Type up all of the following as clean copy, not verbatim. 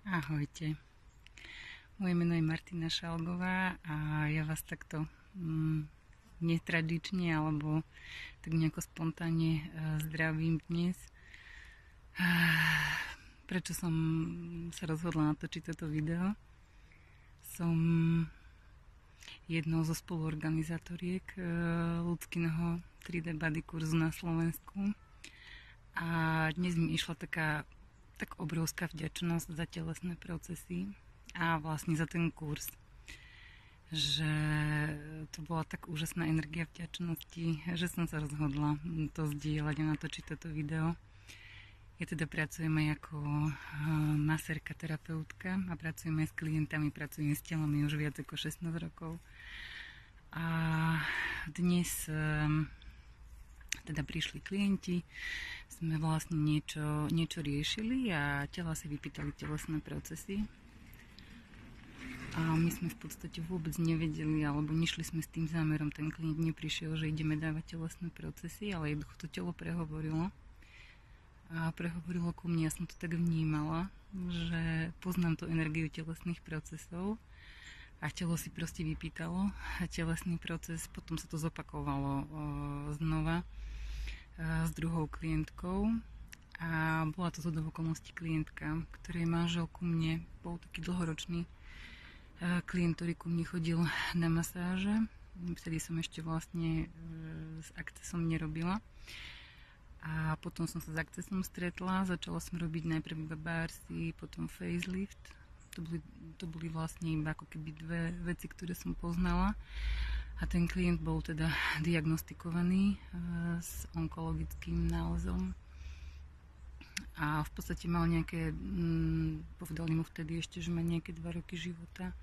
Ahojte, moje meno je Martina Šalgová a ja vás takto netradične alebo tak nejako spontánne zdravím dnes. Prečo som sa rozhodla natočiť toto video? Som jednou zo spoluorganizátoriek ľudského 3D body kurzu na Slovensku a dnes mi išla tak obrovská vďačnosť za telesné procesy a vlastne za ten kurz, že to bola tak úžasná energia vďačnosti, že som sa rozhodla to zdieľať a natočiť toto video. Ja teda pracujem aj ako masérka, terapeutka a pracujem aj s klientami, pracujem s telami už viac ako 16 rokov. A dnes teda prišli klienti, sme vlastne niečo riešili a tela si vypýtali telesné procesy. A my sme v podstate vôbec nevedeli, alebo nešli sme s tým zámerom, ten klient neprišiel, že ideme dávať telesné procesy, ale jednoducho to telo prehovorilo. A prehovorilo ku mne, ja som to tak vnímala, že poznám tú energiu telesných procesov a telo si proste vypýtalo a telesný proces, potom sa to zopakovalo znova s druhou klientkou a bola to zhodou okolností klientka, ktorej manžel ku mne bol taký dlhoročný klient, ktorý ku mne chodil na masáže. Vtedy som ešte vlastne s Accessom nerobila a potom som sa s Accessom stretla, začala som robiť najprv iba barsy, potom facelift. To boli vlastne iba ako keby dve veci, ktoré som poznala. A ten klient bol teda diagnostikovaný s onkologickým nálezom. A v podstate mal nejaké, povedali mu vtedy ešte, že má nejaké 2 roky života.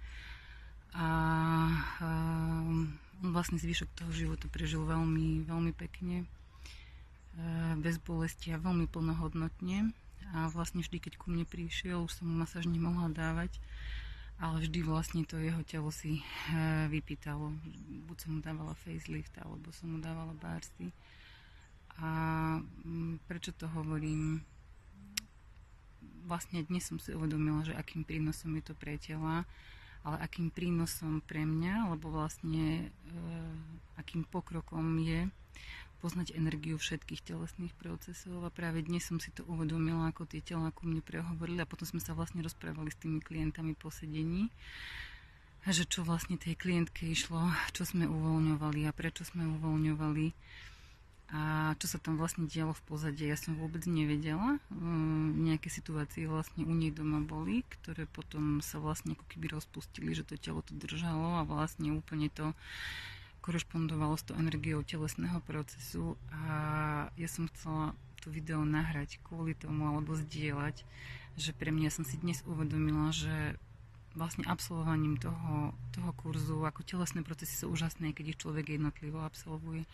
A on vlastne zvyšok toho života prežil veľmi, veľmi pekne, bez bolesti a veľmi plnohodnotne. A vlastne vždy, keď ku mne prišiel, už som mu masáž nemohla dávať, ale vždy vlastne to jeho telo si vypýtalo. Buď som mu dávala facelift, alebo som mu dávala barsy. A prečo to hovorím? Vlastne dnes som si uvedomila, že akým prínosom je to pre tela, ale akým prínosom pre mňa, lebo vlastne akým pokrokom je poznať energiu všetkých telesných procesov a práve dnes som si to uvedomila, ako tie tela ku mne prehovorili a potom sme sa vlastne rozprávali s tými klientami po sedení, že čo vlastne tej klientke išlo, čo sme uvoľňovali a prečo sme uvoľňovali a čo sa tam vlastne dialo v pozadí. Ja som vôbec nevedela. Nejaké situácie vlastne u nej doma boli, ktoré potom sa vlastne ako keby rozpustili, že to telo to držalo a vlastne úplne to korešpondovalo s tou energiou telesného procesu a ja som chcela to video nahrať kvôli tomu alebo zdieľať, že pre mňa som si dnes uvedomila, že vlastne absolvovaním toho kurzu, ako telesné procesy sú úžasné, keď ich človek jednotlivo absolvuje,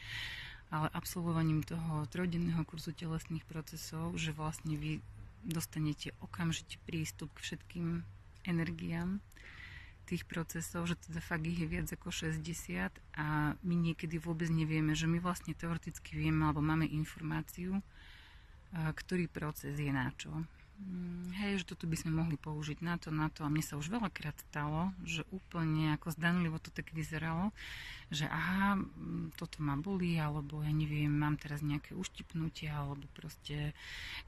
ale absolvovaním toho trojdenného kurzu telesných procesov, že vlastne vy dostanete okamžite prístup k všetkým energiám tých procesov, že teda fakt ich je viac ako 60 a my niekedy vôbec nevieme, že my vlastne teoreticky vieme alebo máme informáciu, ktorý proces je na čo. Hej, že toto by sme mohli použiť na to a mne sa už veľakrát stalo, že úplne ako zdanlivo to tak vyzeralo, že aha, toto ma bolí, alebo ja neviem, mám teraz nejaké uštipnutie, alebo proste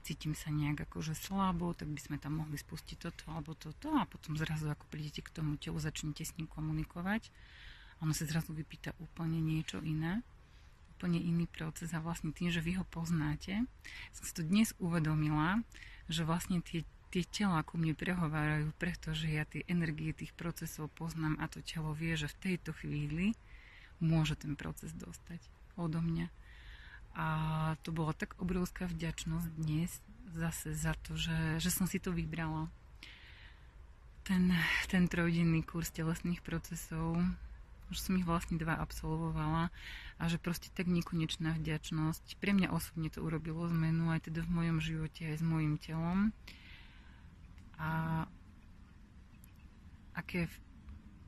cítim sa nejak akože slabo, tak by sme tam mohli spustiť toto alebo toto a potom zrazu ako prídete k tomu telu, začnete s ním komunikovať a ono sa zrazu vypýta úplne niečo iné, úplne iný proces a vlastne tým, že vy ho poznáte, som si to dnes uvedomila, že vlastne tie tela ku mne prehovárajú, pretože ja tie energie tých procesov poznám a to telo vie, že v tejto chvíli môže ten proces dostať odo mňa. A to bola tak obrovská vďačnosť dnes zase za to, že som si to vybrala. Ten trojdenný kurz telesných procesov, už som ich vlastne 2 absolvovala a že proste tak nekonečná vďačnosť. Pre mňa osobne to urobilo zmenu aj teda v mojom živote, aj s mojim telom. A aké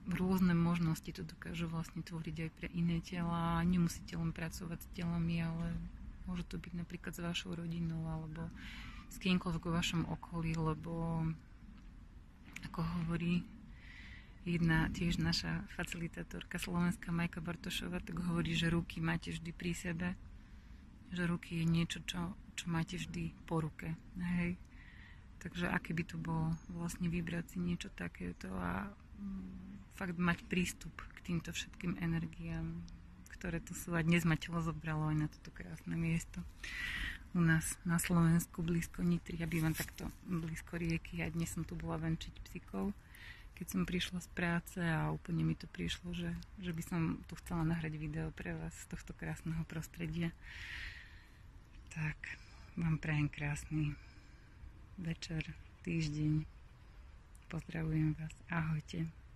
rôzne možnosti to dokážu vlastne tvoriť aj pre iné tela. Nemusíte len pracovať s telami, ale môže to byť napríklad s vašou rodinou alebo s kýmkoľvek vo vašom okolí, lebo ako hovorí jedna tiež naša facilitátorka slovenská Majka Bartošová, tak hovorí, že ruky máte vždy pri sebe, že ruky je niečo, čo máte vždy po ruke. Hej. Takže aké by to bolo vlastne vybrať si niečo takéto a fakt mať prístup k týmto všetkým energiám, ktoré tu sú. A dnes ma telo zobralo aj na toto krásne miesto u nás na Slovensku, blízko Nitry. Ja bývam takto blízko rieky a dnes som tu bola venčiť psíkov, keď som prišla z práce a úplne mi to prišlo, že by som tu chcela nahrať video pre vás z tohto krásneho prostredia. Tak, vám prajem krásny večer, týždeň. Pozdravujem vás. Ahojte.